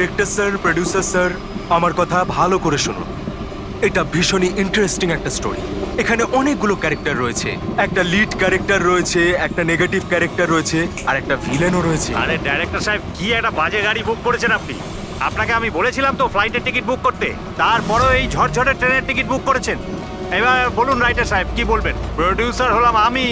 Director sir, producer sir, আমার কথা ভালো করে শুনুন। এটা ভীষণই ইন্টারেস্টিং একটা স্টোরি। এখানে অনেকগুলো ক্যারেক্টার রয়েছে, একটা লিড ক্যারেক্টার রয়েছে, একটা নেগেটিভ ক্যারেক্টার রয়েছে, আর একটা ভিলেনও রয়েছে। আরে ডাইরেক্টর সাহেব, কি একটা বাজে গাড়ি বুক করেছেন আপনি। আপনাকে আমি বলেছিলাম তো ফ্লাইটের টিকিট বুক করতে, তারপরেও এই ঝড়ঝড়ের ট্রেনের টিকিট বুক করেছেন। এবার বলুন রাইটার সাহেব, কি বলবেন? প্রোডিউসার হলাম আমি,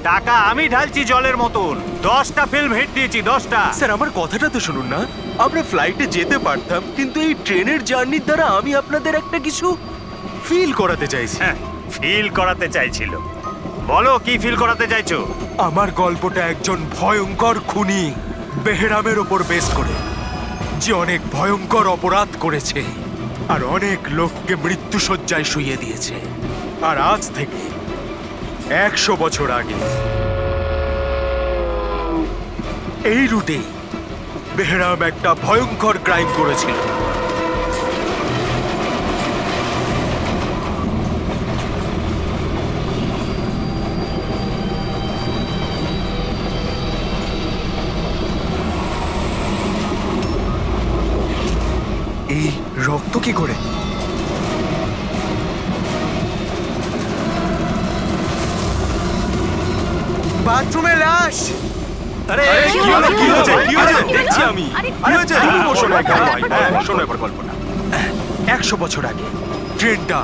টাকা আমি ঢালছি জলের মতন। 10টা ফিল্ম হিট দিয়েছি, 10টা। স্যার আমার কথাটা তো শুনুন না। আমরা ফ্লাইটে যেতে পারতাম, কিন্তু এই ট্রেনের জার্নির দ্বারা আমি আপনাদের একটা কিছু ফিল করাতে চাইছি। হ্যাঁ, ফিল করাতে চাইছিল। বলো কি ফিল করাতে চাইছো? আমার গল্পটা একজন ভয়ঙ্কর খুনি বেহরামের ওপর বেস করে, যে অনেক ভয়ঙ্কর অপরাধ করেছে আর অনেক লোককে মৃত্যুশয্যায় শুইয়ে দিয়েছে। আর আজ থেকে 100 বছর আগে এই রুটে বেহরাম একটা ভয়ঙ্কর ক্রাইম করেছিল। এই রক্ত কি করে? বাথরুমে লাশ। আরে কি হয়েছে? দেখছি আমি। কি হয়েছে? তুমি বসো না এখানে। শোনো এবার গল্পটা। 100 বছর আগে ট্রেনটা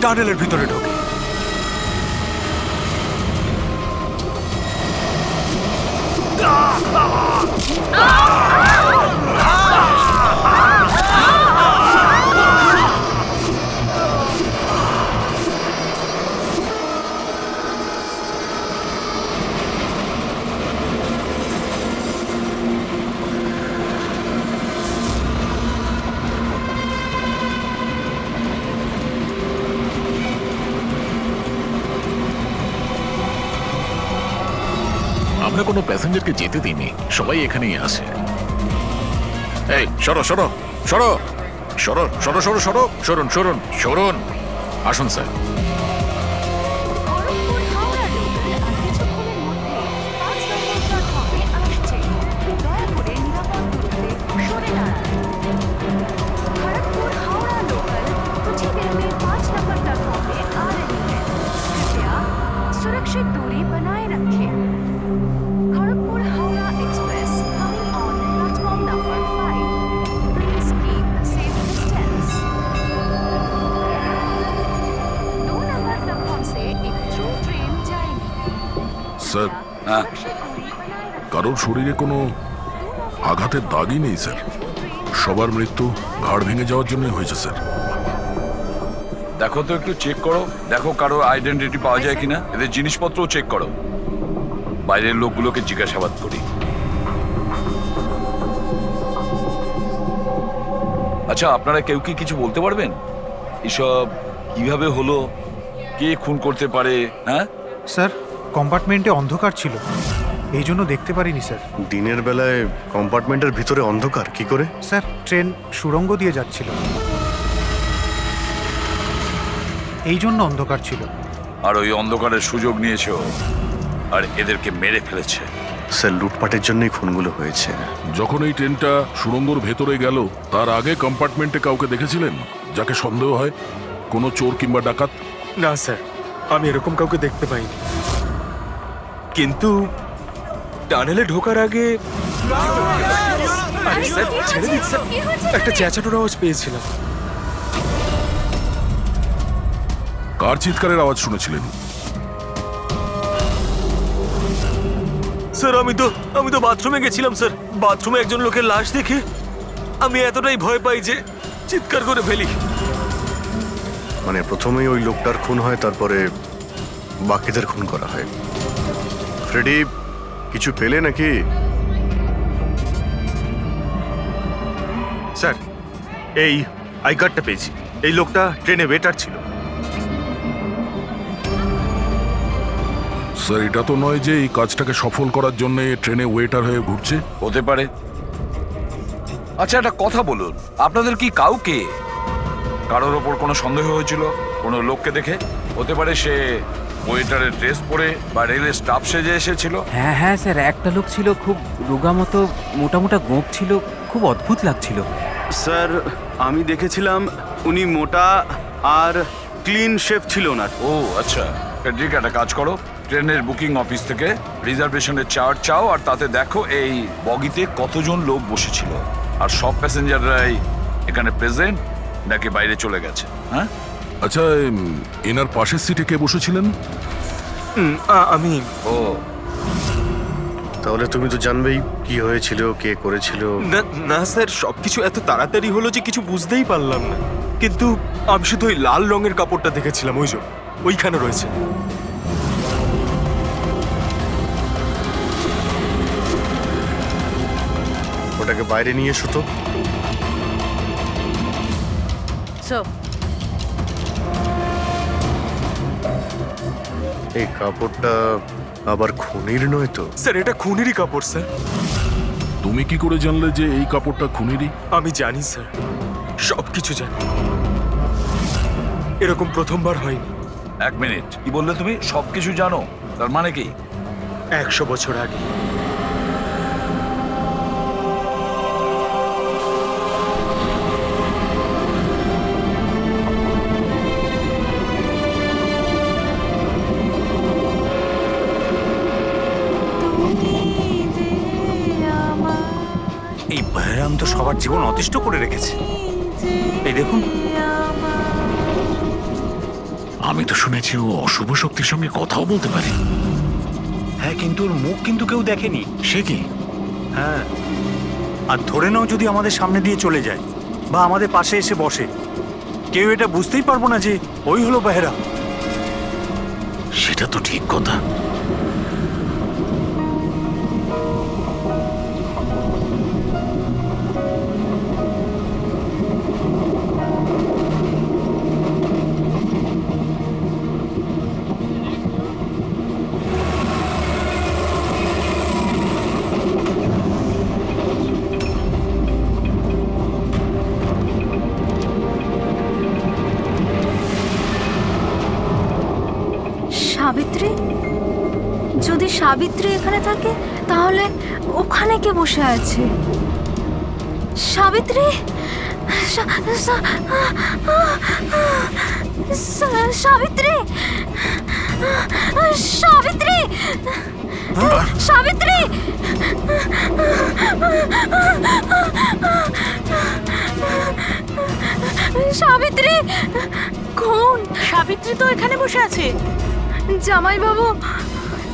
টানেলের ভিতরে ঢোকে। আমরা কোনো প্যাসেঞ্জারকে যেতে দিইনি, সবাই এখানেই আসে। এই সরো সরো সরো সরো সরো সরো সরো সরুন সরুন সরুন, আসুন স্যার। सुरक्षित दूरी बनाए रखें। Kharagpur Howrah express coming on platform number 5. Please keep the safe distance. 2 number platform से एक थ्रू ट्रेन जाएगी। স্যার, सुरक्षित दूरी बनाए रखें। কারোর শরীরে কোনো আঘাতের দাগই নেই স্যার। সবার মৃত্যু ঘাড় ভেঙে যাওয়ার জন্যই হয়েছে স্যার। দেখো তো, একটু চেক করো, দেখো কারো আইডেন্টিটি পাওয়া যায় কিনা। এদের জিনিসপত্রও চেক করো। বাইরের লোকগুলোকে জিজ্ঞাসাবাদ করি। আচ্ছা, আপনারা কেউ কি কিছু বলতে পারবেন? এসব কিভাবে হলো, কে খুন করতে পারে? হ্যাঁ স্যার, কম্পার্টমেন্টে অন্ধকার ছিল, এই জন্য দেখতে পারিনি স্যার। দিনের বেলায় কম্পার্টমেন্টের ভিতরে অন্ধকার কি করে? স্যার, ট্রেন সুড়ঙ্গ দিয়ে যাচ্ছিল, এই জন্য অন্ধকার ছিল। আর ওই অন্ধকারের সুযোগ নিয়েছো আর এদেরকে মেরে ফেলেছে। স্যার, লুটপাটের জন্যই খুনগুলো হয়েছে। যখন এই ট্রেনটা সুড়ঙ্গর ভেতরে গেল, তার আগে কম্পার্টমেন্টে কাউকে দেখেছিলেন যাকে সন্দেহ হয়? কোনো চোর কিংবা ডাকাত? না স্যার, আমি এরকম কাউকে দেখতে পাইনি। কিন্তু টানেলে ঢোকার আগে আরে স্যার, ছেড়ে দিন স্যার, একটা চেঁচানোর আওয়াজ পেয়েছিলাম। কার চিৎকারের আওয়াজ শুনেছিলেন? স্যার, আমি তো বাথরুমে গেছিলাম স্যার। বাথরুমে একজন লোকের লাশ দেখে আমি এতটাই ভয় পাই যে চিৎকার করে ফেলি। মানে প্রথমেই ওই লোকটার খুন হয়, তারপরে বাকিদের খুন করা হয়। ফ্রেডি, কিছু পেলে নাকি? স্যার, এই আই কার্ডটা পেয়েছি। এই লোকটা ট্রেনে ওয়েটার ছিল। স্যার, এটা তো নয় যে এই কাজটাকে সফল করার জন্য ট্রেনে ওয়েটার হয়ে ঘুরছে। হতে পারে। আচ্ছা, একটা কথা বলুন, আপনাদের কি কাউকে কারোর ওপর কোনো সন্দেহ হয়েছিল কোনো লোককে দেখে? হতে পারে সে ওয়েটারের ড্রেস পরে বা রেলের স্টাফ সেজে এসেছিল। হ্যাঁ হ্যাঁ স্যার, একটা লোক ছিল, খুব রোগা মতো, মোটা মোটা গোঁপ ছিল, খুব অদ্ভুত লাগছিল। স্যার আমি দেখেছিলাম উনি মোটা আর ক্লিন শেফ ছিল ওনার। ও আচ্ছা, ফেডরিক একটা কাজ করো, ট্রেনের বুকিং অফিস থেকে রিজার্ভেশনের চার্ট চাও আর তাতে দেখো এই বগিতে কতজন লোক বসেছিল আর সব প্যাসেঞ্জাররাই এখানে প্রেজেন্ট নাকি বাইরে চলে গেছে। হ্যাঁ আচ্ছা, এনার পাশের সিটে কে বসেছিলেন? আমি। ও তাহলে তুমি তো জানবেই কি হয়েছিল, কে করেছিল। না স্যার, সবকিছু এত তাড়াতাড়ি হলো যে কিছু বুঝতেই পারলাম না। কিন্তু আমি শুধু ওই লাল রঙের কাপড়টা দেখেছিলাম, ওই যে ওইখানে রয়েছে। ওটাকে বাইরে নিয়ে এসো তো। এই কাপড়টা আবার খুনির নয় তো? স্যার এটা খুনেরই কাপড় স্যার। তুমি কি করে জানলে যে এই কাপড়টা খুনেরই? আমি জানি স্যার, সবকিছু জানি। এরকম প্রথমবার হয়নি। এক মিনিট, কি বললে তুমি? সবকিছু জানো তার মানে কি? 100 বছর আগে এই বেহরাম তো সবার জীবন অতিষ্ঠ করে রেখেছে। এই দেখুন, আমি তো শুনেছি ও অশুভ শক্তির সঙ্গে কথাও বলতে পারে। হ্যাঁ, কিন্তু ওর মুখ কিন্তু কেউ দেখেনি। সে কি? হ্যাঁ, আর ধরে নাও যদি আমাদের সামনে দিয়ে চলে যায় বা আমাদের পাশে এসে বসে, কেউ এটা বুঝতেই পারবো না যে ওই হলো বেহরাম। সেটা তো ঠিক কথা। সাবিত্রী? যদি সাবিত্রী এখানে থাকে তাহলে ওখানে কে বসে আছে? সাবিত্রী? সাবিত্রী? সাবিত্রী? সাবিত্রী? সাবিত্রী? কোন সাবিত্রী? তো এখানে বসে আছে। জামাই বাবু,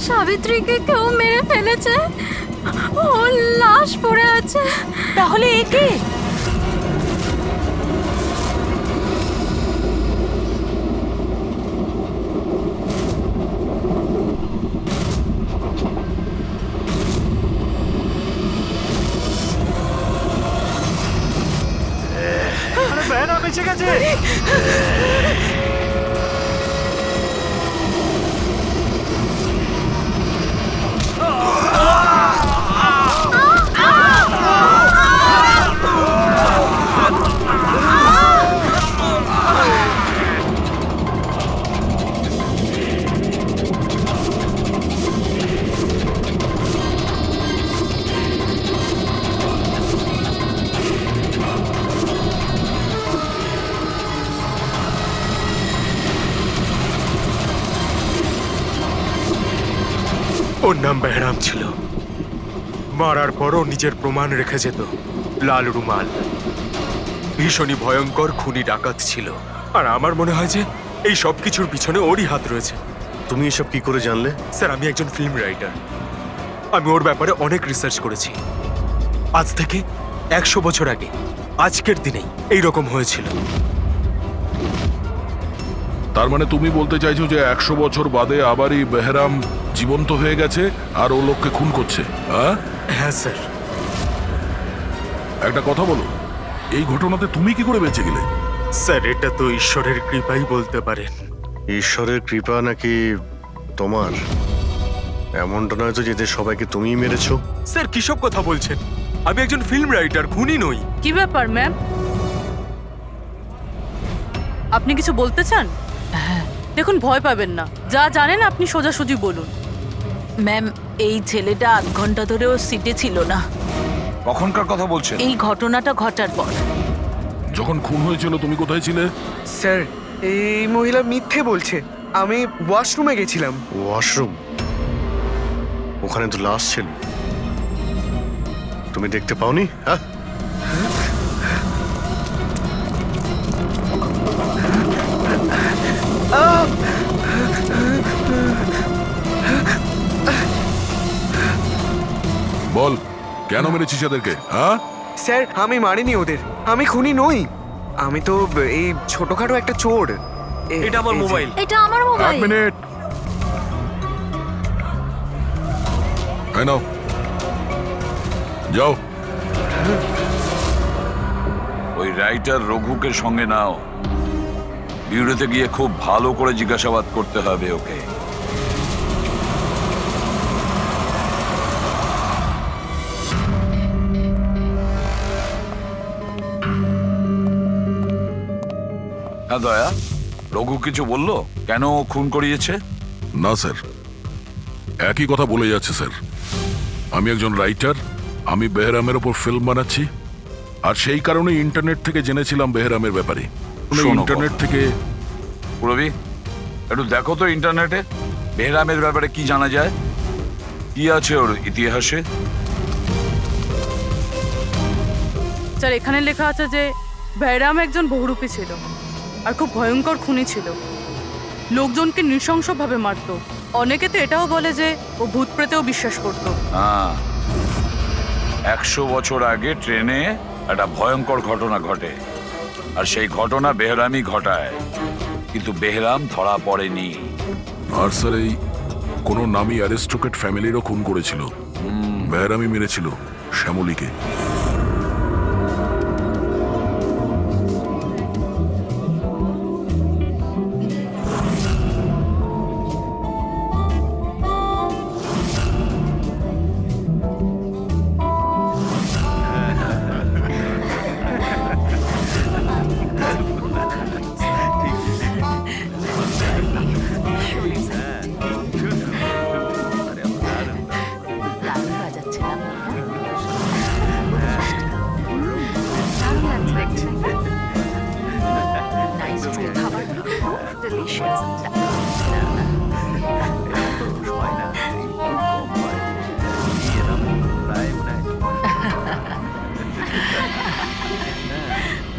সাবিত্রীকে কেউ মেরে ফেলেছে, ওর লাশ পড়ে আছে। তাহলে এ কে? বেহরাম এসে গেছে। ওর নাম বেহরাম ছিল। মারার পরও নিজের প্রমাণ রেখে যেত, লাল রুমাল। ভীষণই ভয়ঙ্কর খুনি ডাকাত ছিল। আর আমার মনে হয় যে এই সব কিছুর পিছনে ওরই হাত রয়েছে। তুমি এসব কি করে জানলে? স্যার আমি একজন ফিল্ম রাইটার, আমি ওর ব্যাপারে অনেক রিসার্চ করেছি। আজ থেকে 100 বছর আগে আজকের দিনেই এইরকম হয়েছিল। তার মানে তুমি বলতে চাইছো যে 100 বছর বাদে আবারই বেহরাম জীবন্ত হয়ে গেছে আর ও লোককে খুন করছে? হ্যাঁ স্যার। একটা কথা বলো, এই ঘটনাতে তুমি কি করে বেঁচে গেলে? স্যার এটা তো ঈশ্বরের কৃপাই বলতে পারেন। ঈশ্বরের কৃপা নাকি তোমার? এমনটা নয় তো যে এদের সবাইকে তুমিই মেরেছো? স্যার কিসব কথা বলছেন? আমি একজন ফিল্ম রাইটার, খুনি নই। কি ব্যাপার ম্যাম, আপনি কিছু বলতে চান? হ্যাঁ দেখুন, ভয় পাবেন না, যা জানেন আপনি সোজাসুজি বলুন। ম্যাম, এই ছেলেটা 8 ঘন্টা ধরে ওর সিটে ছিল না। কখনকার কথা বলছেন? এই ঘটনাটা ঘটার পর। যখন খুন হয়েছিল তুমি কোথায় ছিলে? স্যার, এই মহিলা মিথ্যে বলছে। আমি ওয়াশরুমে গেছিলাম। ওয়াশরুম? ওখানে তো লাশ ছিল, তুমি দেখতে পাওনি? হ্যাঁ, বল, কেন মেরেছিস এদেরকে? হ্যাঁ স্যার, আমি মারিনি ওদের। আমি খুনি নই। আমি তো এই ছোটখাটো একটা চোর। এটা আমার মোবাইল। এটা আমার এক মোবাইল। মিনিট, এই নাও, যাও। ওই রাইটার রঘুকে সঙ্গে নাও। বিউরোতে গিয়ে খুব ভালো করে জিজ্ঞাসাবাদ করতে হবে ওকে। হ্যাঁ দয়া, রঘু কিছু বললো কেন ও খুন করিয়েছে? না স্যার, একই কথা বলে যাচ্ছে স্যার। আমি একজন রাইটার, আমি বেহরামের ওপর ফিল্ম বানাচ্ছি, আর সেই কারণে ইন্টারনেট থেকে জেনেছিলাম বেহরামের ব্যাপারে। ইন্টারনেট থেকে। রবি, একটু দেখো তো ইন্টারনেটে বেহরামের ব্যাপারে কি জানা যায়, কি আছে ওর ইতিহাসে। স্যার, এখানে লেখা আছে যে বেহরাম একজন বহুরূপী ছিল আর খুব ভয়ঙ্কর খুনি ছিল। লোকজনকে নৃশংসভাবে মারতো। অনেকে তো এটাও বলে যে ও ভূত প্রেতেও বিশ্বাস করতো। হ্যাঁ, 100 বছর আগে ট্রেনে একটা ভয়ঙ্কর ঘটনা ঘটে, আর সেই ঘটনা বেহরামই ঘটায়, কিন্তু বেহরাম ধরা পড়েনি। আর স্যার, এই কোনো নামী অ্যারিস্টোক্রেট ফ্যামিলিরও খুন করেছিল। বেহরামই মেরেছিল শ্যামলীকে।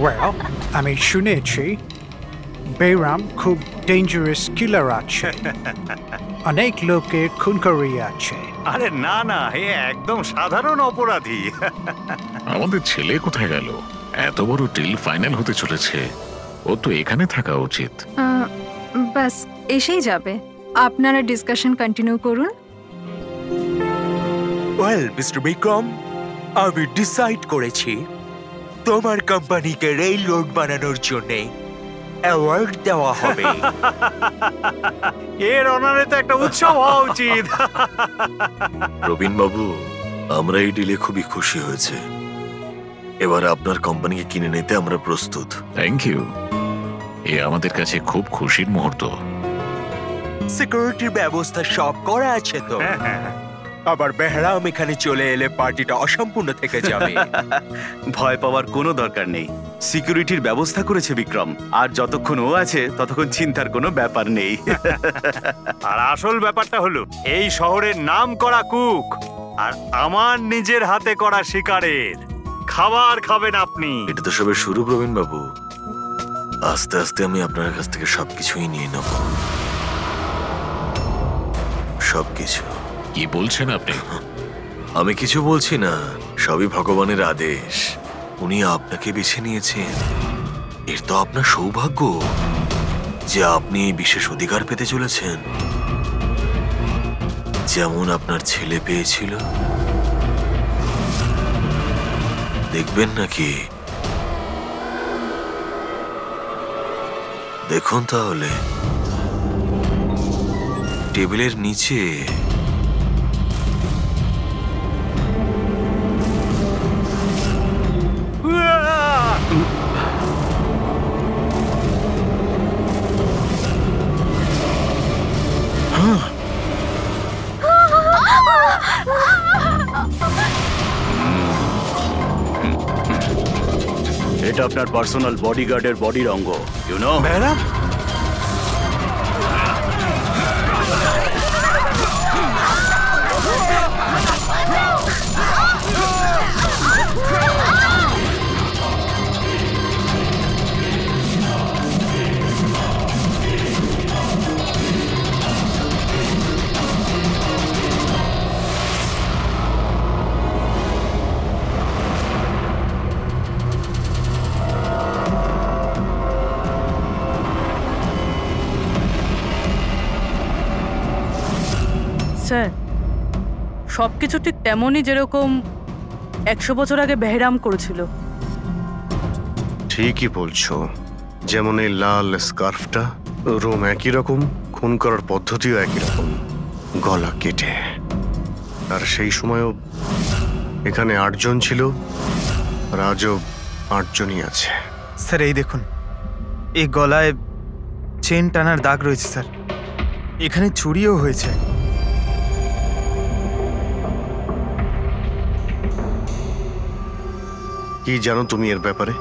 Well, আমি শুনেছি বেহরাম খুব ডেঞ্জারাস কিলার আছে, অনেক লোকের খুন করিয়াছে। আরে না না, এ একদম সাধারণ অপরাধী। আমাদের ছেলে কোথায় গেল? এত বড় ডিল ফাইনাল হতে চলেছে, ও তো এখানে থাকা উচিত। বাস এসেই যাবে। আপনারা ডিসকাশন কন্টিনিউ করুন। ওয়েল মিস্টার বিক্রম, আমি ডিসাইড করেছি তোমার কোম্পানিকে রেল রোড বানানোর জন্য অ্যাওয়ার্ড দেওয়া হবে। এর অনারে তো একটা উৎসব হওয়া উচিত। রবিন বাবু, আমরা এই ডিলে খুবই খুশি হয়েছে। এবার আপনার কোম্পানিকে কিনে নিতে আমরা প্রস্তুত। থ্যাংক ইউ, এ আমাদের কাছে খুব খুশির মুহূর্ত। সিকিউরিটির ব্যবস্থা সব করা আছে তো? আবার বেহরাম এখানে চলে এলে পার্টিটা অসম্পূর্ণ থেকে যাবে। ভয় পাওয়ার কোনো দরকার নেই। সিকিউরিটির ব্যবস্থা করেছে বিক্রম, আর যতক্ষণ ও আছে ততক্ষণ চিন্তার কোনো ব্যাপার নেই। আর আসল ব্যাপারটা হলো, এই শহরের নাম করা কুক আর আমার নিজের হাতে করা শিকারের খাবার খাবেন আপনি। এটা তো সবে শুরু প্রবীণ বাবু, আস্তে আস্তে আমি আপনার কাছ থেকে সবকিছুই নিয়ে নেব, সবকিছু। কি বলছেন আপনি? আমি কিছু বলছি না, সবই ভগবানের আদেশ। উনি আপনাকে বেছে নিয়েছেন, এর তো আপনার সৌভাগ্য যে আপনি এই বিশেষ অধিকার পেতে চলেছেন, যেমন আপনার ছেলে পেয়েছিল। দেখবেন নাকি? দেখুন তাহলে, টেবিলের নিচে আপনার পার্সোনাল বডিগার্ডের বডির অঙ্গ, ইউ নো। বেহরাম, স্যার, সব কিছু ঠিক তেমনই যেরকম 100 বছর আগে বেহরাম করেছিল। ঠিকই বলছো, যেমন এই লাল স্কার্ফটা, রুম একই রকম, খুন করার পদ্ধতিও একই রকম, গলা কেটে। আর সেই সময়ও এখানে 8 জন ছিল, আর আজও 8 জনই আছে। স্যার এই দেখুন, এই গলায় চেন টানার দাগ রয়েছে স্যার, এখানে চুরিও হয়েছে। কি জানো তুমি এর ব্যাপারে?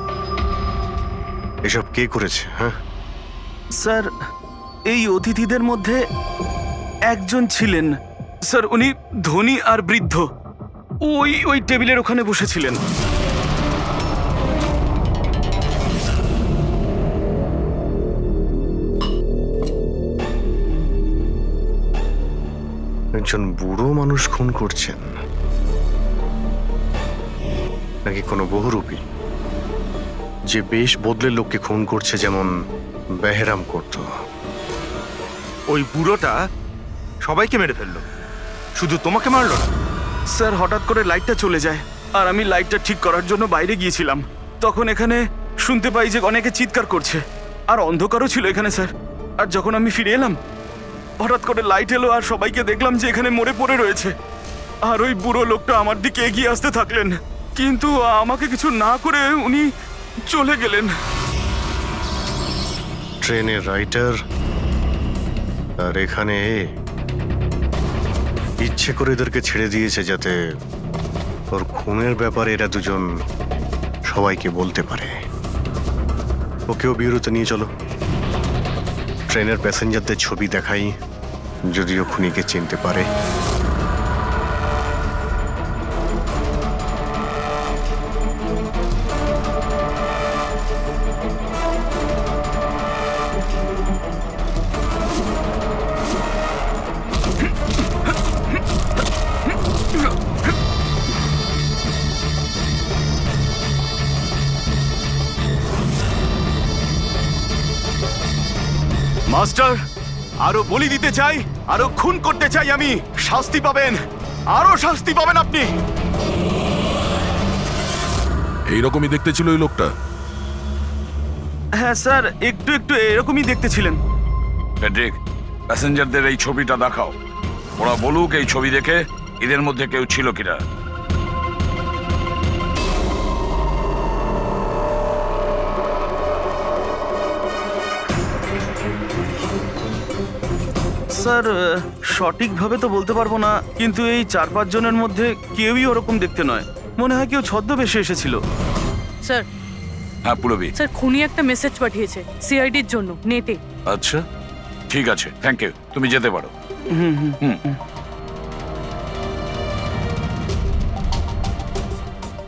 এসব কে করেছে? হ্যাঁ স্যার, এই অতিথিদের মধ্যে একজন ছিলেন স্যার, উনি ধনী আর বৃদ্ধ, ওই টেবিলের ওখানে বসেছিলেন। একজন বুড়ো মানুষ খুন করছেন, নাকি কোনো বহুরূপী যে বেশ বদলে লোককে খুন করছে, যেমন বেহরাম করত? ওই বুড়োটা সবাইকে মেরে ফেললো, শুধু তোমাকে মারলো না। স্যার, হঠাৎ করে লাইটটা চলে যায়, আর আমি লাইটটা ঠিক করার জন্য বাইরে গিয়েছিলাম। তখন এখানে শুনতে পাই যে অনেকে চিৎকার করছে, আর অন্ধকারও ছিল এখানে স্যার। আর যখন আমি ফিরে এলাম, হঠাৎ করে লাইট এলো, আর সবাইকে দেখলাম যে এখানে মরে পড়ে রয়েছে। আর ওই বুড়ো লোকটা আমার দিকে এগিয়ে আসতে থাকলেন, কিন্তু আমাকে কিছু না করে উনি চলে গেলেন। ট্রেনের রাইটার আর এখানে ইচ্ছে করে এদেরকে ছেড়ে দিয়েছে, যাতে ওর খুনের ব্যাপারে এরা দুজন সবাইকে বলতে পারে। ওকেও বিউরোতে নিয়ে চলো, ট্রেনের প্যাসেঞ্জারদের ছবি দেখাই, যদিও খুনিকে চিনতে পারে। মাস্টার, আরো বলি দিতে চাই, আরো খুন করতে চাই আমি। শাস্তি পাবেন, আরো শাস্তি পাবেন আপনি। এইরকমই দেখতে ছিল ওই লোকটা? হ্যাঁ স্যার, একটু একটু এরকমই দেখতে ছিলেন। ফেডরিক, প্যাসেঞ্জারদের এই ছবিটা দেখাও, ওরা বলুক এই ছবি দেখে এদের মধ্যে কেউ ছিল কিনা। স্যার, সঠিকভাবে তো বলতে পারবো না, কিন্তু এই 4-5 জনের মধ্যে কেউই ওরকম দেখতে নয়। মনে হয় কেউ ছদ্মবেশে এসেছিল। স্যার। হ্যাঁ পুরবি। স্যার, খুনি একটা মেসেজ পাঠিয়েছে সিআইডির জন্য নেটে। আচ্ছা, ঠিক আছে, থ্যাংক ইউ, তুমি যেতে পারো।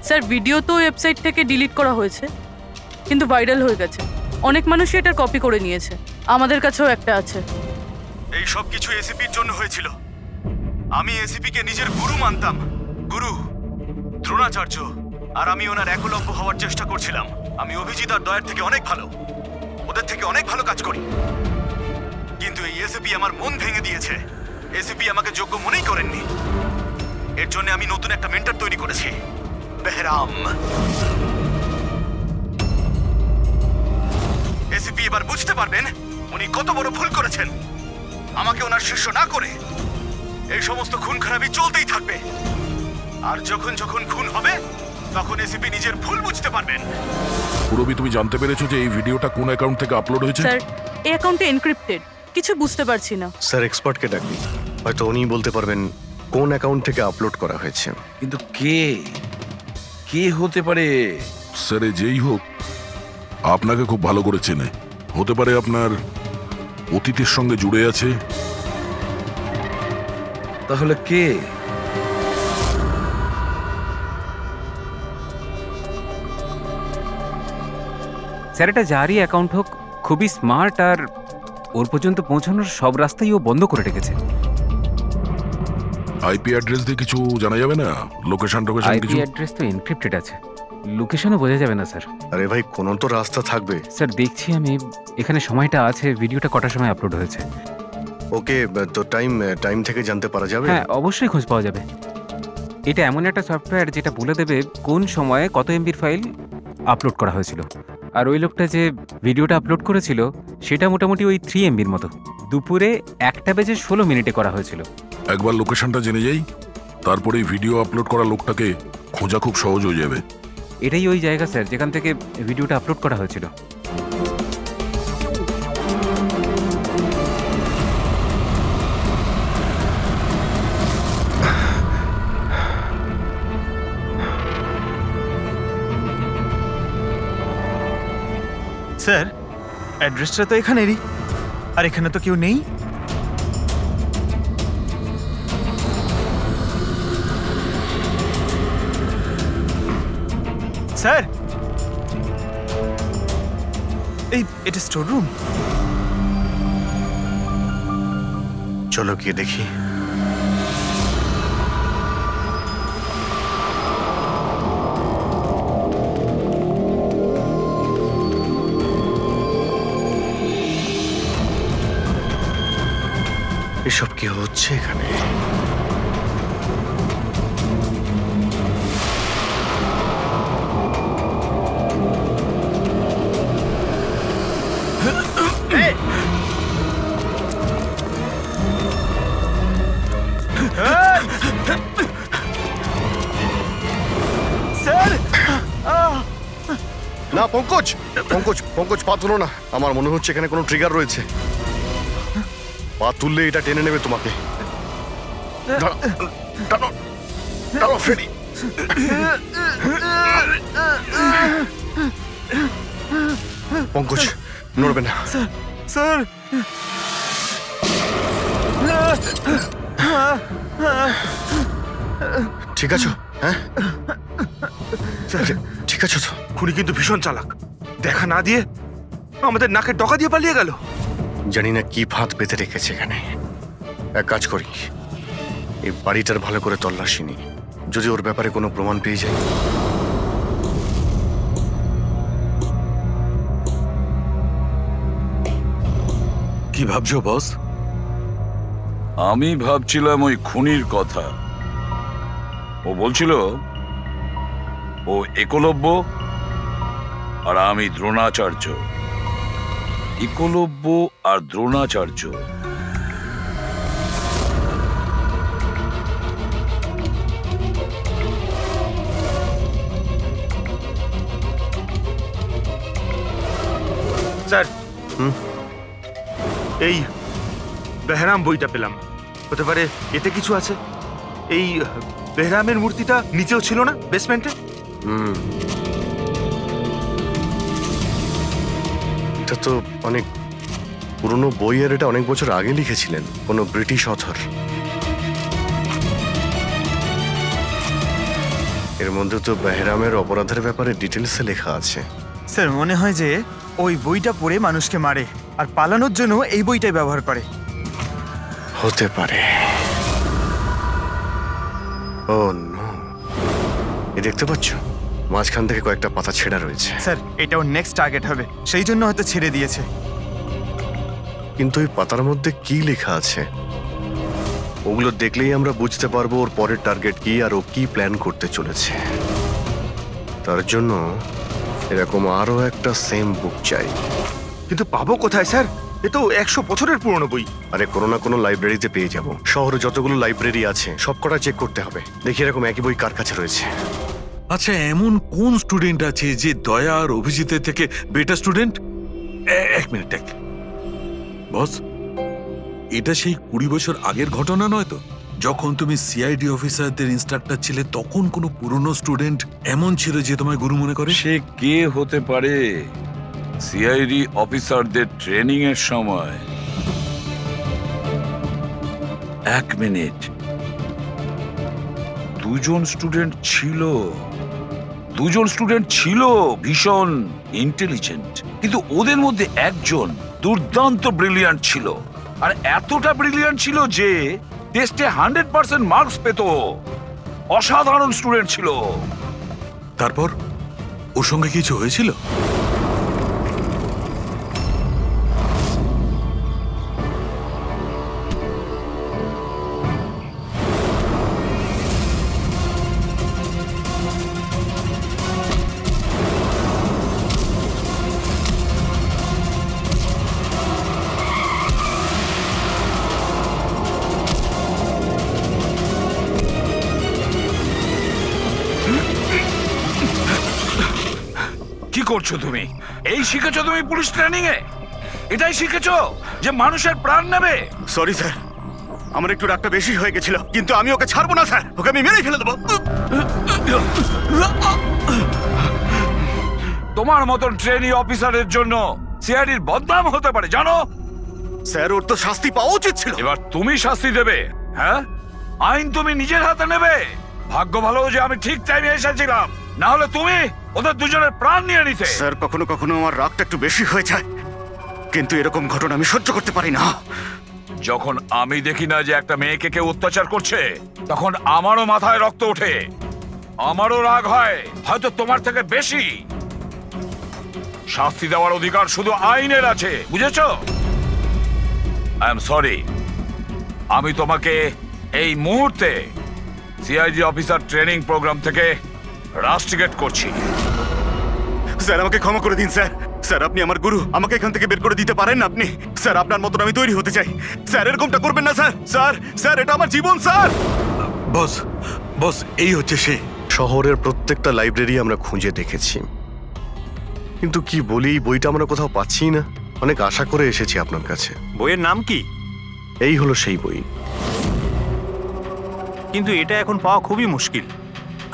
স্যার, ভিডিও তো ওয়েবসাইট থেকে ডিলিট করা হয়েছে, কিন্তু ভাইরাল হয়ে গেছে। অনেক মানুষই এটার কপি করে নিয়েছে, আমাদের কাছেও একটা আছে। এই সব কিছু এসিপির জন্য হয়েছিল। আমি এসিপিকে নিজের গুরু মানতাম, গুরু দ্রোণাচার্য, আর আমি ওনার একলব্য হওয়ার চেষ্টা করছিলাম। আমি অভিজিৎ আর দয়ের থেকে অনেক ভালো, ওদের থেকে অনেক ভালো কাজ করি, কিন্তু এই এসিপি আমার মন ভেঙে দিয়েছে। এসিপি আমাকে যোগ্য মনেই করেননি। এর জন্য আমি নতুন একটা মেন্টর তৈরি করেছি, বেহরাম। এসিপি এবার বুঝতে পারবেন উনি কত বড় ভুল করেছেন। আমাকে ওনার শিষ্য না করে এই সমস্ত খুন খারাপি চলতেই থাকবে, আর যখন যখন খুন হবে তখন এসিপি নিজের ভুল বুঝতে পারবেন। পুরবি, তুমি জানতে পেরেছো যে এই ভিডিওটা কোন অ্যাকাউন্ট থেকে আপলোড হয়েছে? স্যার, এই অ্যাকাউন্টে এনক্রিপ্টেড, কিছু বুঝতে পারছি না। স্যার, এক্সপার্টকে ডাকি, হয়তো উনি বলতে পারবেন কোন অ্যাকাউন্ট থেকে আপলোড করা হয়েছে। কিন্তু কে কে হতে পারে? স্যার, যেই হোক আপনাকে খুব ভালো করে চেনে। হতে পারে আপনার অতীতের সঙ্গে জুড়ে আছে। তাহলে কে? স্যার এটা যারই অ্যাকাউন্ট হোক, খুবই স্মার্ট, আর ওর পর্যন্ত পৌঁছানোর সব রাস্তাই ও বন্ধ করে রেখেছে। আইপি অ্যাড্রেস দিয়ে কিছু জানা যাবে না? লোকেশন টোকেশন আইপি কিছু? অ্যাড্রেস তো এনক্রিপ্টেড আছে, লোকেশনও বোঝা যাবে না স্যার। আরে ভাই, কোনো তো রাস্তা থাকবে। স্যার দেখছি আমি, এখানে সময়টা আছে, ভিডিওটা কটার সময় আপলোড হয়েছে। ওকে, তো টাইম থেকে জানতে পারা যাবে? হ্যাঁ, অবশ্যই খোঁজ পাওয়া যাবে। এটা এমন একটা সফটওয়্যার যেটা বলে দেবে কোন সময়ে কত এমবির ফাইল আপলোড করা হয়েছিল। আর ওই লোকটা যে ভিডিওটা আপলোড করেছিল সেটা মোটামুটি ওই 3 এমবির মতো, দুপুরে 1:16 করা হয়েছিল। একবার লোকেশনটা জেনে যাই, তারপরে ভিডিও আপলোড করা লোকটাকে খোঁজা খুব সহজ হয়ে যাবে। এটাই ওই জায়গা স্যার যেখান থেকে ভিডিওটা আপলোড করা হয়েছিল। স্যার অ্যাড্রেসটা তো এখানেরই, আর এখানে তো কেউ নেই। স্যার এটা স্টোর রুম। চলো গিয়ে দেখি। এসব কি হচ্ছে এখানে? স্যার না, পঙ্কজ পঙ্কজ পঙ্কজ, পা তুলো না। আমার মনে হচ্ছে এখানে কোনো ট্রিগার রয়েছে। পা তুললে এটা টেনে নেবে তোমাকে। ফ্রেডি, পঙ্কজ নড়বে না। স্যার ঠিক আছো? হ্যাঁ ঠিক আছো তো? খুনি কিন্তু ভীষণ চালাক, দেখা না দিয়ে আমাদের নাকের ডগা দিয়ে পালিয়ে গেল। জানি না কি ফাঁদ পেতে রেখেছে এখানে। এক কাজ করি, এই বাড়িটার ভালো করে তল্লাশি নি, যদি ওর ব্যাপারে কোনো প্রমাণ পেয়ে যাই। কি ভাবছো বস? আমি ভাবছিলাম ওই খুনির কথা। ও বলছিল ও একলব্য আর আমি দ্রোণাচার্য। একলব্য আর দ্রোণাচার্য। স্যার এই বেহরাম বইটা পেলাম, হতে পারে এতে কিছু আছে। এই বেহরামের মূর্তিটা নিচেও ছিল না বেসমেন্টে? এটা তো অনেক পুরনো বই, আর এটা অনেক বছর আগে লিখেছিলেন কোনো ব্রিটিশ অথর। এর মধ্যে তো বেহরামের অপরাধের ব্যাপারে ডিটেলসে লেখা আছে। স্যার মনে হয় যে ওই বইটা পড়ে মানুষকে মারে আর পালানোর জন্য এই বইটাই ব্যবহার করে। হতে পারে। ও নো, এ দেখতে পাচ্ছ মাঝখান থেকে কয়েকটা পাতা ছেঁড়া রয়েছে। স্যার এটা ওর নেক্সট টার্গেট হবে, সেই জন্য হয়তো ছেড়ে দিয়েছে। কিন্তু এই পাতার মধ্যে কি লেখা আছে ওগুলো দেখলেই আমরা বুঝতে পারবো ওর পরের টার্গেট কি আর ও কি প্ল্যান করতে চলেছে। তার জন্য এরকম আরো একটা সেম বুক চাই। কিন্তু পাবো কোথায় স্যার? এ তো 100 বছরের পুরনো বই। আরে কোনো না কোনো লাইব্রেরিতে পেয়ে যাব। শহরে যতগুলো লাইব্রেরি আছে সবকটা চেক করতে হবে, দেখি এরকম একই বই কার কাছে রয়েছে। আচ্ছা, এমন কোন স্টুডেন্ট আছে যে দয়া আর অভিজিতের থেকে বেটার স্টুডেন্ট? এক মিনিট বস, এটা সেই 20 বছর আগের ঘটনা নয় তো? যখন তুমি সিআইডি অফিসারদের ইনস্ট্রাক্টর ছিলে তখন কোনো পুরনো স্টুডেন্ট এমন ছিল যে তোমায় গুরু মনে করে? সে কে হতে পারে সিআইডি অফিসারদের ট্রেনিং এর সময় 1 মিনিট, 2জন স্টুডেন্ট ছিল ভীষণ ইন্টেলিজেন্ট, কিন্তু ওদের মধ্যে একজন দুর্দান্ত ব্রিলিয়ান্ট ছিল, আর এতটা ব্রিলিয়ান্ট ছিল যে টেস্টে 100% মার্কস পেত। অসাধারণ স্টুডেন্ট ছিল। তারপর ওর সঙ্গে কিছু হয়েছিল? কি করছো তুমি? এই শিখেছো তুমি পুলিশ ট্রেনিং এ? এটাই শিখেছো যে মানুষের প্রাণ নেবে? সরি স্যার, আমার একটু রাগটা বেশি হয়ে গেছিল, কিন্তু আমি ওকে ছাড়বো না স্যার, ওকে আমি মেরেই ফেলে দেবো। তোমার মতন ট্রেনি অফিসারের জন্য সিআইডির বদনাম হতে পারে, জানো? স্যার, ওর তো শাস্তি পাওয়া উচিত ছিল। এবার তুমি শাস্তি দেবে? হ্যাঁ, আইন তুমি নিজের হাতে নেবে। ভাগ্য ভালো যে আমি ঠিক টাইমে এসেছিলাম, না হলে তুমি ওদের দুজনের প্রাণ নিয়ে নিতে। স্যার, কখনো কখনো আমার রাগটা একটু বেশি হয়ে যায়, কিন্তু এরকম ঘটনা আমি সহ্য করতে পারি না। যখন আমি দেখি না যে একটা মেয়েকে কেউ অত্যাচার করছে, তখন আমারও মাথায় রক্ত ওঠে, আমারও রাগ হয়, হয়তো তোমার থেকে বেশি। শাস্তি দেওয়ার অধিকার শুধু আইনের আছে, বুঝেছো? আই এম সরি, আমি তোমাকে এই মুহূর্তে সিআইডি অফিসার ট্রেনিং প্রোগ্রাম থেকে রাস্টিকেট করছি। স্যার, আমাকে ক্ষমা করে দিন স্যার। স্যার, আপনি আমার গুরু, আমাকে এখান থেকে বের করে দিতে পারেন না আপনি? স্যার, আপনার মতন আমি তৈরি হতে চাই। স্যার, এরকমটা করবেন না স্যার। স্যার স্যার, এটা আমার জীবন স্যার। বস, এই হচ্ছে সে। শহরের প্রত্যেকটা লাইব্রেরি আমরা খুঁজে দেখেছি, কিন্তু কি বলি, বইটা আমরা কোথাও পাচ্ছি না। অনেক আশা করে এসেছি আপনার কাছে। বইয়ের নাম কি? এই হলো সেই বই। কিন্তু এটা এখন পাওয়া খুবই মুশকিল।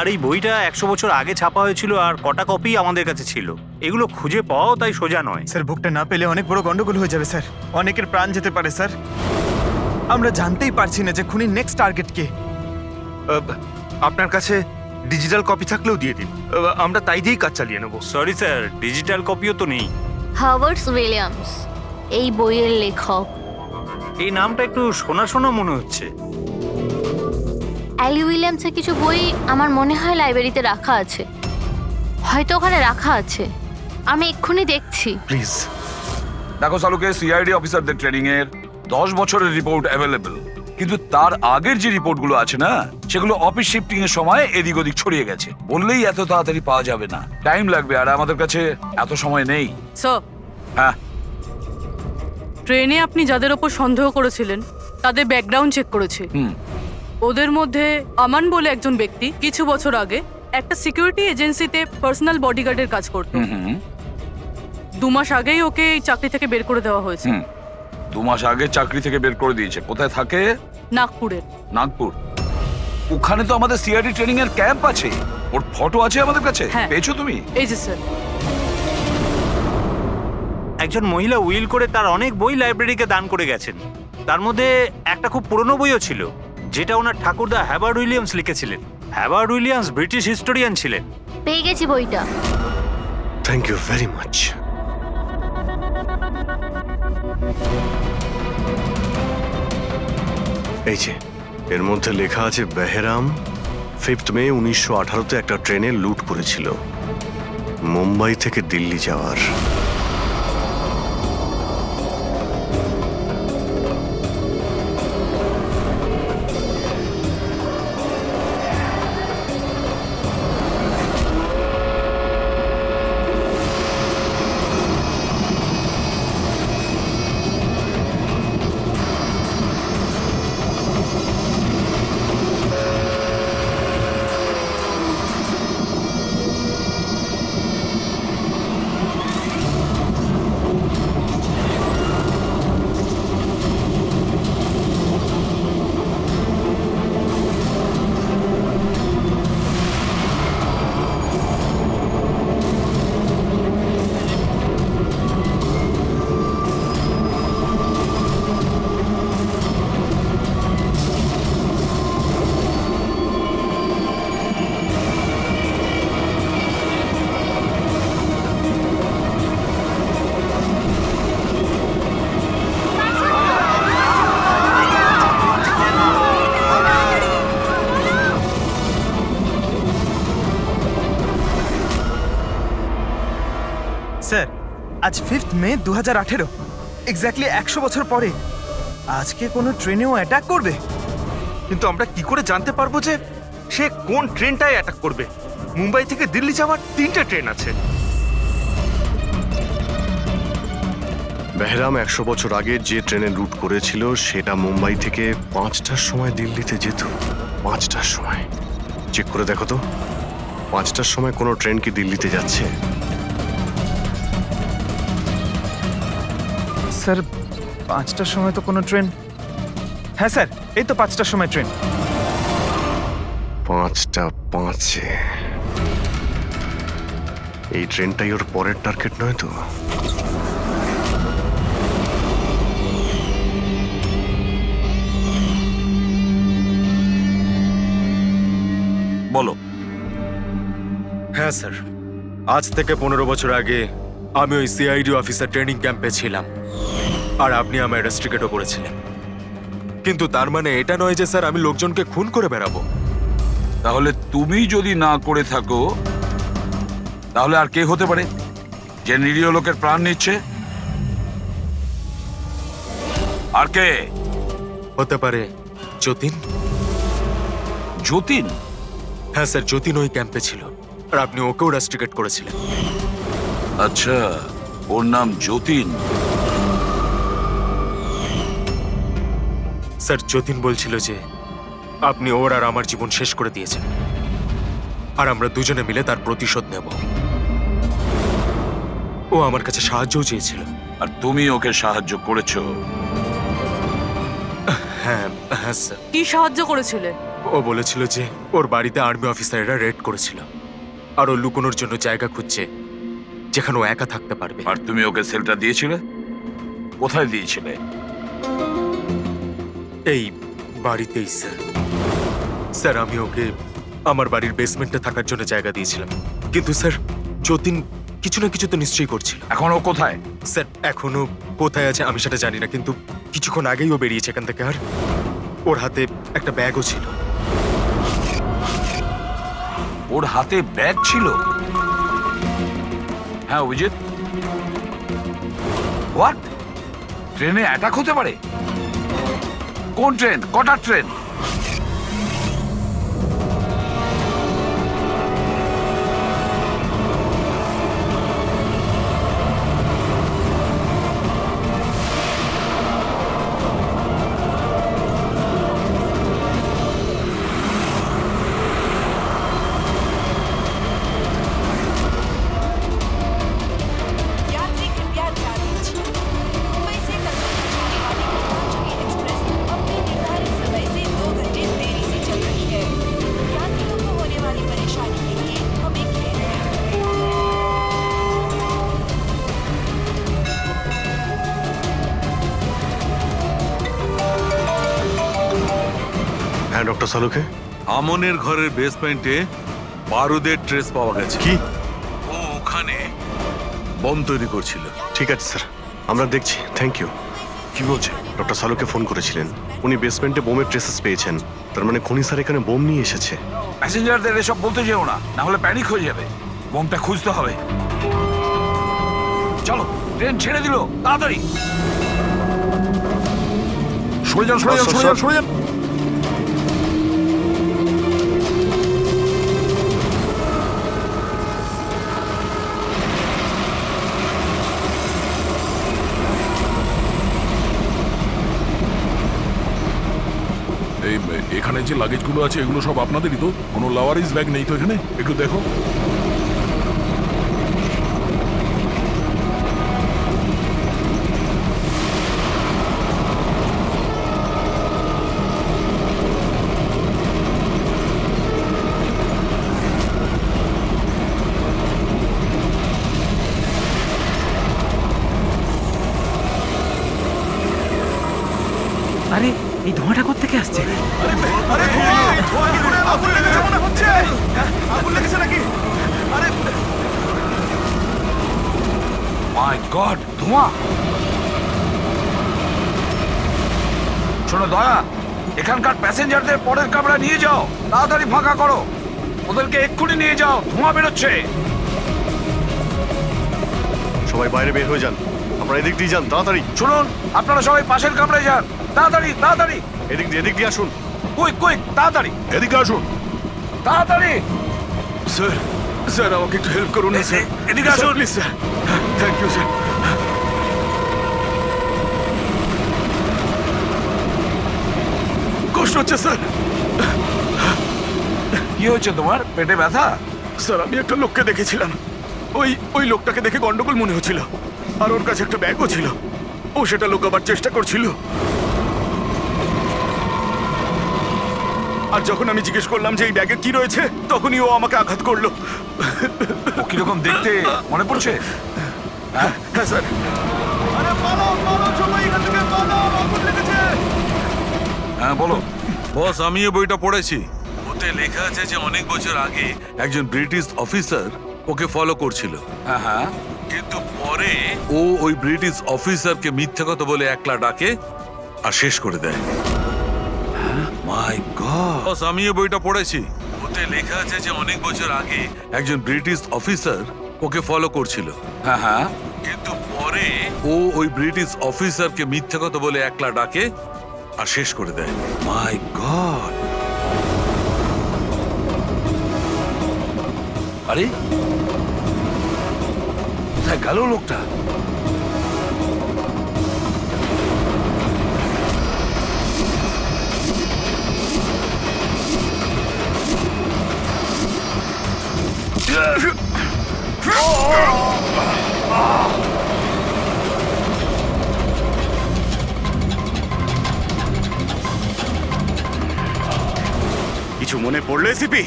আর এই বইটা 100 বছর আগে ছাপা হয়েছিল, আর কটা কপি আমাদের কাছে ছিল। এগুলো খুঁজে পাওয়াও তাই সোজা নয়। স্যার, বুকটা না পেলে অনেক বড় গন্ডগোল হয়ে যাবে স্যার। অনেকের প্রাণ যেতে পারে স্যার। আমরা জানতেই পারছি না যে খুনির নেক্সট টার্গেট কে। আপনার কাছে ডিজিটাল কপি থাকলেও দিয়ে দিন, আমরা তাই দিয়েই কাজ চালিয়ে নেব। সরি স্যার, ডিজিটাল কপিও তো নেই। হাওয়ার্ড উইলিয়ামস এই বইয়ের লেখক। এই নামটা একটু শোনা শোনা মনে হচ্ছে। অ্যালি উইলিয়ামসের কিছু বই আমার মনে হয় লাইব্রেরিতে রাখা আছে, হয়তো ওখানে রাখা আছে। আমি এক্ষুনি দেখছি। প্লিজ দেখো সালুকে, সিআইডি অফিসারদের ট্রেনিং এর 10 বছরের রিপোর্ট অ্যাভেলেবল, কিন্তু তার আগের যে রিপোর্টগুলো আছে না, সেগুলো অফিস শিফটিং এর সময় এদিক ওদিক ছড়িয়ে গেছে। বললেই এত তাড়াতাড়ি পাওয়া যাবে না, টাইম লাগবে, আর আমাদের কাছে এত সময় নেই। হ্যাঁ, ট্রেনে আপনি যাদের ওপর সন্দেহ করেছিলেন তাদের ব্যাকগ্রাউন্ড চেক করেছি। ওদের মধ্যে আমান বলে একজন ব্যক্তি কিছু বছর আগে একটা সিকিউরিটি এজেন্সিতে পার্সোনাল বডিগার্ডের কাজ করত। 2 মাস আগেই ওকে এই চাকরি থেকে বের করে দেওয়া হয়েছে। 2 মাস আগে চাকরি থেকে বের করে দিয়েছে। কোথায় থাকে? নাগপুরে। নাগপুর? ওখানে তো আমাদের সিআইডি ট্রেনিং এর ক্যাম্প আছে, ওর ফটো আছে আমাদের কাছে। পেয়েছো তুমি? এই যে স্যার। একজন মহিলা উইল করে তার অনেক বই লাইব্রেরিকে দান করে গেছেন। তার মধ্যে একটা খুব পুরনো বইও ছিল, যেটা ওনার ঠাকুরদা হাওয়ার্ড উইলিয়ামস লিখেছিলেন। হাওয়ার্ড উইলিয়ামস ব্রিটিশ হিস্টোরিয়ান ছিলেন। পেয়ে গেছি বইটা। Thank you very much. এই যে এর মধ্যে লেখা আছে, বেহরাম 5 মে 1918-তে একটা ট্রেনে লুট করেছিল মুম্বাই থেকে দিল্লি যাওয়ার। আজ 5th মে 2018, এক্স্যাক্টলি 100 বছর পরে আজকে কোনো ট্রেনেও অ্যাটাক করবে। কিন্তু আমরা কি করে জানতে পারবো যে সে কোন ট্রেনটায় অ্যাটাক করবে? মুম্বাই থেকে দিল্লি যাওয়ার 3টে ট্রেন আছে। বেহরাম 100 বছর আগে যে ট্রেনে রুট করেছিল সেটা মুম্বাই থেকে 5টার সময় দিল্লিতে যেত। 5টার সময় চেক করে দেখো তো, 5টার সময় কোনো ট্রেন কি দিল্লিতে যাচ্ছে? স্যার 5টার সময় তো কোনো ট্রেন, হ্যাঁ স্যার এই তো 5টার সময় ট্রেন। 5টা 5-এ এই ট্রেনটাই ওর পরের টার্গেট নয় তো? বলো। হ্যাঁ স্যার, আজ থেকে 15 বছর আগে আমি ওই সিআইডি অফিসার ট্রেনিং ক্যাম্পে ছিলাম, আর আপনি আমায় রেস্ট্রিকেটও করেছিলেন। কিন্তু তার মানে এটা নয় যে স্যার আমি লোকজনকে খুন করে বেড়াবো। তাহলে তুমি যদি না করে থাকো তাহলে আর কে হতে পারে যে নিরীহ লোকের প্রাণ নিচ্ছে? আর কে হতে পারে? যতীন। যতীন? হ্যাঁ স্যার, যতীন ওই ক্যাম্পে ছিল, আর আপনি ওকেও রেস্ট্রিকেট করেছিলেন। আচ্ছা, ওর নাম যতীন? স্যার যতীন বলছিল যে আপনি ওর আর আমার জীবন শেষ করে দিয়েছেন, আর আমরা দুজনে মিলে তার প্রতিশোধ নেব। ও আমার কাছে সাহায্যও চেয়েছিল। আর তুমি ওকে সাহায্য করেছো? হ্যাঁ হ্যাঁ স্যার। কি সাহায্য করেছিলে? ও বলেছিল যে ওর বাড়িতে আর্মি অফিসাররা রেড করেছিল, আর ও লুকোনোর জন্য জায়গা খুঁজছে যেখানে ও একা থাকতে পারবে। আর তুমি ওকে সেলটা দিয়েছিলে? কোথায় দিয়েছিলে? এই বাড়িতেই স্যার। স্যার আমি ওকে আমার বাড়ির বেসমেন্টে থাকার জন্য জায়গা দিয়েছিলাম, কিন্তু স্যার যতীন কিছু না কিছু তো নিশ্চয়ই করছিল। এখন ও কোথায়? স্যার এখনো কোথায় আছে আমি সেটা জানি না, কিন্তু কিছুক্ষণ আগেই ও বেরিয়েছে এখান থেকে, আর ওর হাতে একটা ব্যাগও ছিল। ওর হাতে ব্যাগ ছিল? হ্যাঁ অভিজিৎ, হোয়াট? ট্রেনে অ্যাটাক হতে পারে? কোন ট্রেন? কটার ট্রেন? यात्री कृपया ध्यान दीजिए, मुंबई से कलकत्ता जाने वाली गीतांजलि एक्सप्रेस अपने निर्धारित समय से 2 घंटे देरी से चल रही है। यात्रियों को होने वाली परेशानी के लिए हमें खेद है। হ্যাঁ ডক্টর সালুকে। আমনের ঘরের বেসমেন্টে বারুদের ট্রেস পাওয়া গেছে। কি? ও ওখানে বম তৈরি করছিল। ঠিক আছে স্যার, আমরা দেখছি। Thank you. কি বলছে? ডক্টর সালুকে ফোন করেছিলেন, উনি বেসমেন্টে বোমের ট্রেসেস পেয়েছেন। তার মানে খনি স্যার এখানে বোম নিয়ে এসেছে। প্যাসেঞ্জারদের এসব বলতে যেও না, না হলে প্যানিক হয়ে যাবে। বোমটা খুঁজতে হবে। চলো, ট্রেন ছেড়ে দিল, তাড়াতাড়ি সরে যান, সরে যান, সরে যান, সরে যান। এই এখানে যে লাগেজগুলো আছে এগুলো সব আপনাদেরই তো? কোনো লাওয়ারিস ব্যাগ নেই তো এখানে? একটু দেখো। আরে এই ধোঁয়াটা কোত্থেকে আসছে? মাই গড, ধোঁয়া! শোনো দয়া, এখানকার প্যাসেঞ্জারদের পরের কামরা নিয়ে যাও, তাড়াতাড়ি ফাঁকা করো। ওদেরকে এক্ষুনি নিয়ে যাও, ধোঁয়া বেরোচ্ছে। সবাই বাইরে বের হয়ে যান। আপনারা এদিক দিয়ে যান, তাড়াতাড়ি। শুনুন, আপনারা সবাই পাশের কামরায় যান, তাড়াতাড়ি তাড়াতাড়ি। এদিক দিয়ে আসুন। কুইক কুইক, তাড়াতাড়ি এদিকে আসুন। তাড়াতাড়ি। স্যার স্যার আমাকে একটু হেল্প করুন না স্যার। এদিকে আসুন please sir. Thank you sir. কষ্ট হচ্ছে স্যার। কি হয়েছে তোমার? পেটে ব্যথা? স্যার আমি একটা লোককে দেখেছিলাম, ওই লোকটাকে দেখে গন্ডগোল মনে হচ্ছিল, আর ওর কাছে একটা ব্যাগও ছিল। ও সেটা লুকাবার চেষ্টা করছিল। আর যখন আমি জিজ্ঞেস করলাম যে এই ব্যাগে কি রয়েছে, তখনই ও আমাকে আঘাত করলো। ও কিরকম দেখতে মনে পড়ছে? হ্যাঁ স্যার। হ্যাঁ বলো বস। আমিও বইটা পড়েছি। ওতে লেখা আছে যে অনেক বছর আগে একজন ব্রিটিশ অফিসার ওকে ফলো করছিল। হ্যাঁ, কিন্তু পরে ও ওই ব্রিটিশ অফিসারকে মিথ্যা কথা বলে একলা ডাকে আর শেষ করে দেয়। মাই গড বস, আমিও বইটা পড়েছি। ওতে লেখা আছে যে অনেক বছর আগে একজন ব্রিটিশ অফিসার ওকে ফলো করছিল। হ্যাঁ, কিন্তু পরে ও ওই ব্রিটিশ অফিসারকে মিথ্যা কথা বলে একলা ডাকে আর শেষ করে দেয়। মাই গড। আরে কোথায় গেল লোকটা? কিছু মনে পড়লে সিপি?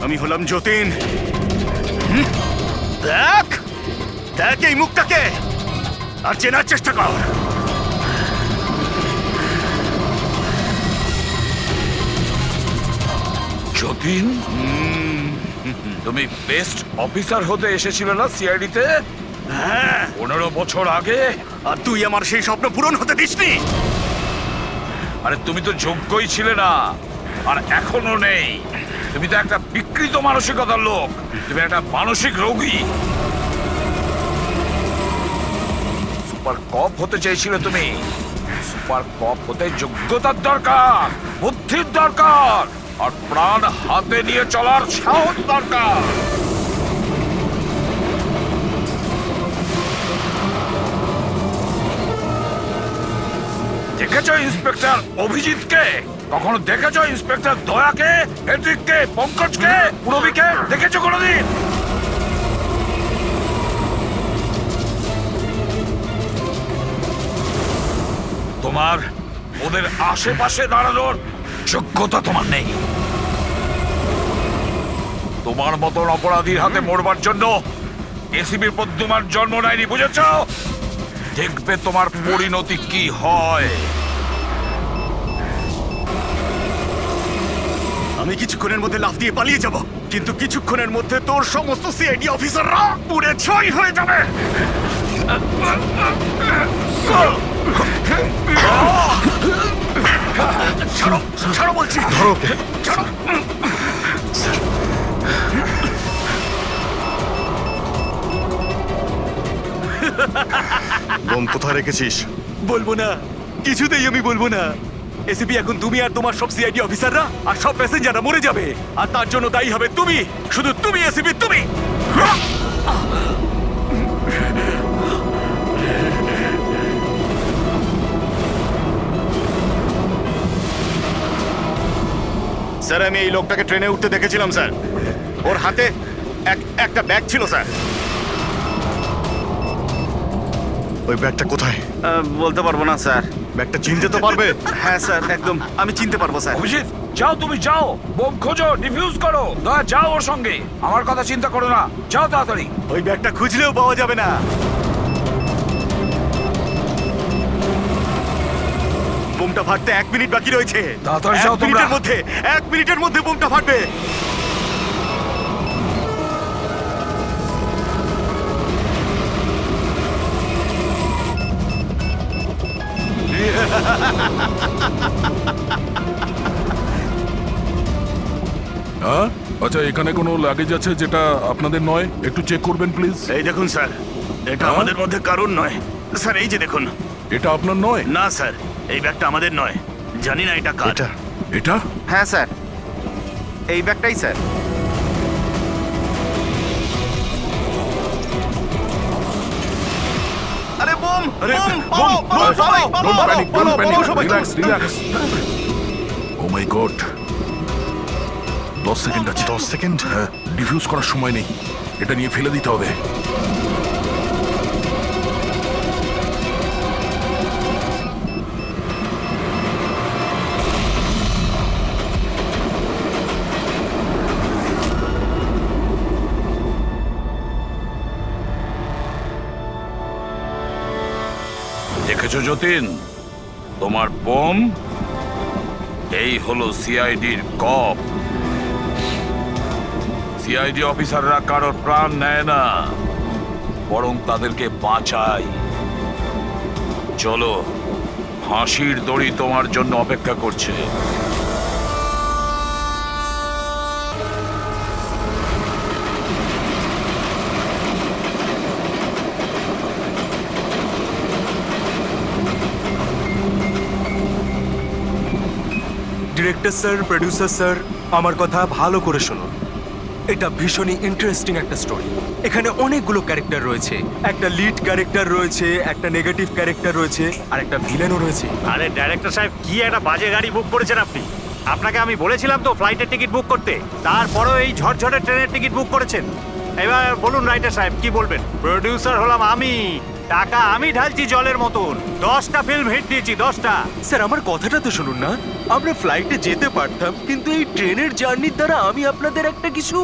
আমি হলাম যতীন। দেখ দেখ এই মুখটাকে, আর চেনার চেষ্টা কর। যতীন, তুমি বেস্ট অফিসার হতে এসেছিল না সিআইডিতে? হ্যাঁ, 15 বছর আগে। আর তুই আমার সেই স্বপ্ন পূরণ হতে দিসনি। আরে তুমি তো যোগ্যই ছিলে না, আর এখনো নেই। তুমি তো একটা বিকৃত মানসিকতার লোক। তুমি একটা মানসিক রোগী। সুপার কপ হতে চেয়েছিলে তুমি। সুপার কপ হতে যোগ্যতার দরকার, বুদ্ধির দরকার, আর প্রাণ হাতে নিয়ে চলার সাহস দরকার। দেখেছো ইন্সপেক্টর অভিজিৎকে? কখনো দেখেছো ইন্সপেক্টর দয়াকে, হেড্রিককে, পঙ্কজকে, পুরবীকে? দেখেছো কোনোদিন? তোমার ওদের আশেপাশে দাঁড়ানোর যোগ্যতা তোমার নেই। তোমার মতন অপরাধীর হাতে মরবার জন্য এসিবির পদ্মমার জন্ম নেয়নি, বুঝেছ? দেখবে তোমার পরিণতি কি হয়। আমি কিছুক্ষণের মধ্যে লাফ দিয়ে পালিয়ে যাব, কিন্তু কিছুক্ষণের মধ্যে তোর সমস্ত সিআইডি অফিসাররা পুড়ে ছাই হয়ে যাবে। ছাড়ো ছাড়ো বলছি। ধরো। ছাড়ো। বোম কোথায় রেখেছিস? বলবো না, কিছুতেই আমি বলবো না। এসিপি, এখন তুমি আর তোমার সব সিআইডি অফিসাররা আর সব প্যাসেঞ্জাররা মরে যাবে, আর তার জন্য দায়ী হবে তুমি, শুধু তুমি এসিপি, তুমি। স্যার, আমি এই লোকটাকে ট্রেনে উঠতে দেখেছিলাম স্যার। ওর হাতে একটা ব্যাগ ছিল স্যার। ওই ব্যাগটা কোথায়? বলতে পারবো না স্যার। ব্যাগটা চিনতে তো পারবে? হ্যাঁ স্যার, একদম আমি চিনতে পারবো স্যার। অভিজিৎ, যাও, তুমি যাও, বোম খোঁজো, ডিফিউজ করো। দয়া, যাও ওর সঙ্গে। আমার কথা চিন্তা করো না, যাও তাড়াতাড়ি। ওই ব্যাগটা খুঁজলেও পাওয়া যাবে না। বোমটা ফাটতে 1 মিনিট বাকি রয়েছে। তাড়াতাড়ি যাও তোমরা। 1 মিনিটের মধ্যে বোমটা ফাটবে। হ্যাঁ, আচ্ছা, এখানে কোনো লাগেজ আছে যেটা আপনাদের নয়? একটু চেক করবেন প্লিজ। এই দেখুন স্যার, এটা আমাদের মধ্যে কারণ নয় স্যার। এই যে দেখুন, এটা আপনার নয়? না স্যার, এই ব্যাগটা আমাদের নয়। জানি না এটা কার। এটা? হ্যাঁ স্যার, এই ব্যাগটাই স্যার। আরে বোম! আরে বোম! বোম! পালাও, পালাও, Don't পালাও, panic, পালাও, don't panic. পালাও সবাই। Relax, relax. Oh my God. 10 second আছে। 10 সেকেন্ড? হ্যাঁ, ডিফিউজ করার সময় নেই। এটা নিয়ে ফেলে দিতে হবে। দেখেছো যতীন, তোমার বোম এই হলো সিআইডির কপ। সিআইডি অফিসাররা কারোর প্রাণ নেয় না, বরং তাদেরকে বাঁচায়। চলো, ফাঁসির দড়ি তোমার জন্য অপেক্ষা করছে। ডিরেক্টর স্যার, প্রোডিউসার স্যার, আমার কথা ভালো করে শুনুন। এটা ভীষণই ইন্টারেস্টিং একটা স্টোরি। এখানে অনেকগুলো ক্যারেক্টার রয়েছে। একটা লিড ক্যারেক্টার রয়েছে, একটা নেগেটিভ ক্যারেক্টার রয়েছে, আর একটা ভিলেনও রয়েছে। আরে ডাইরেক্টর সাহেব, কি একটা বাজে গাড়ি বুক করেছেন আপনি। আপনাকে আমি বলেছিলাম তো ফ্লাইটের টিকিট বুক করতে, তারপরেও এই ঝড়ঝড়ে ট্রেনের টিকিট বুক করেছেন। এবার বলুন রাইটার সাহেব, কি বলবেন? প্রোডিউসার হলাম আমি, টাকা আমি ঢালছি জলের মতন। 10টা ফিল্ম হিট দিয়েছি, 10টা। স্যার, আমার কথাটা তো শুনুন না। আমরা ফ্লাইটে যেতে পারতাম, কিন্তু এই ট্রেনের জার্নির দ্বারা আমি আপনাদের একটা কিছু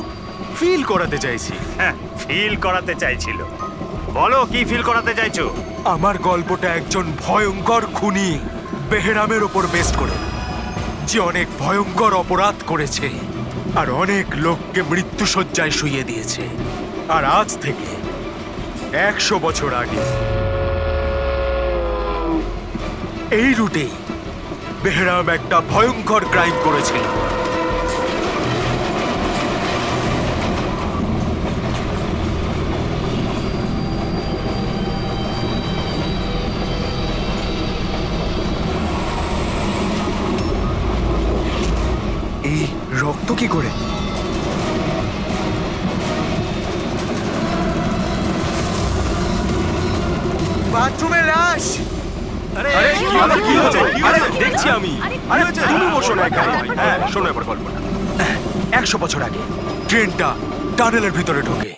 ফিল করাতে চাইছি। হ্যাঁ, ফিল করাতে চাইছিল। বলো, কি ফিল করাতে চাইছো? আমার গল্পটা একজন ভয়ঙ্কর খুনি বেহরামের ওপর বেস করে, যে অনেক ভয়ঙ্কর অপরাধ করেছে আর অনেক লোককে মৃত্যুশয্যায় শুইয়ে দিয়েছে। আর আজ থেকে 100 বছর আগে এই রুটেই বেহরাম একটা ভয়ঙ্কর ক্রাইম করেছিল। এই রক্ত কি করে? বাথরুমের লাশ। আরে কি হয়েছে? আরে দেখছি আমি। আরে তুমি বসো না এখানে। হ্যাঁ, শোনো এবার গল্পটা। 100 বছর আগে ট্রেনটা টানেলের ভিতরে ঢোকে।